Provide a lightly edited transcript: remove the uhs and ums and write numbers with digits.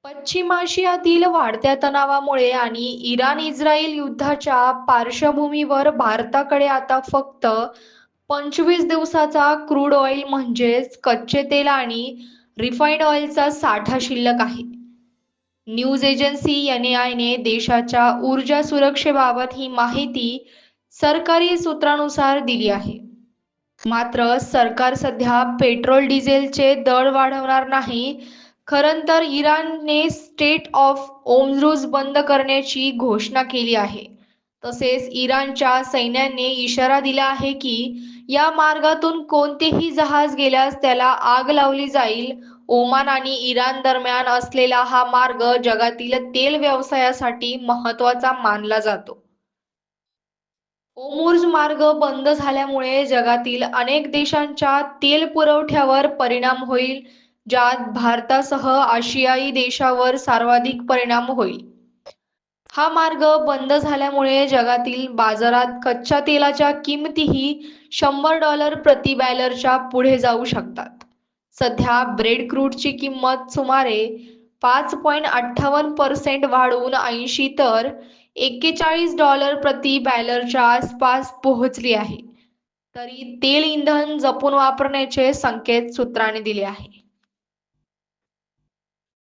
पश्चिम आशियातील वाढत्या तणावामुळे आणि इराण-इस्रायल युद्धाच्या पार्श्वभूमीवर भारताकडे आता फक्त 25 दिवसाचा क्रूड ऑइल म्हणजेच कच्चे तेल आणि रिफाइंड ऑइलचा साठा शिल्लक आहे. न्यूज एजन्सी एनआयने देशाच्या ऊर्जा सुरक्षेबाबत ही माहिती सरकारी सूत्रानुसार दिली आहे. मात्र सरकार सध्या पेट्रोल डिझेलचे दर वाढवणार नाही. खरं तर इराणने स्टेट ऑफ ओर्मुझ बंद करण्याची घोषणा केली आहे. तसेच इराणच्या सैन्याने इशारा दिला आहे की या मार्गातून कोणतेही जहाज गेल्यास त्याला आग लावली जाईल. ओमान आणि इराण दरम्यान असलेला हा मार्ग जगातील तेल व्यवसायासाठी महत्त्वाचा मानला जातो. होर्मुझ मार्ग बंद झाल्यामुळे जगातील अनेक देशांच्या तेल पुरवठ्यावर परिणाम होईल, ज्यात भारतासह आशियाई देशांवर सर्वाधिक परिणाम होईल. हा मार्ग बंद झाल्यामुळे जगातील बाजारात कच्च्या तेलाच्या किमतीही $100 प्रति बॅरलच्या पुढे जाऊ शकतात. सध्या ब्रेड क्रूडची किंमत सुमारे 5.58% वाढून 80 तर $41 प्रति बॅरलच्या आसपास पोहोचली आहे. तरी तेल इंधन जपून वापरण्याचे संकेत सूत्रांनी दिले आहे.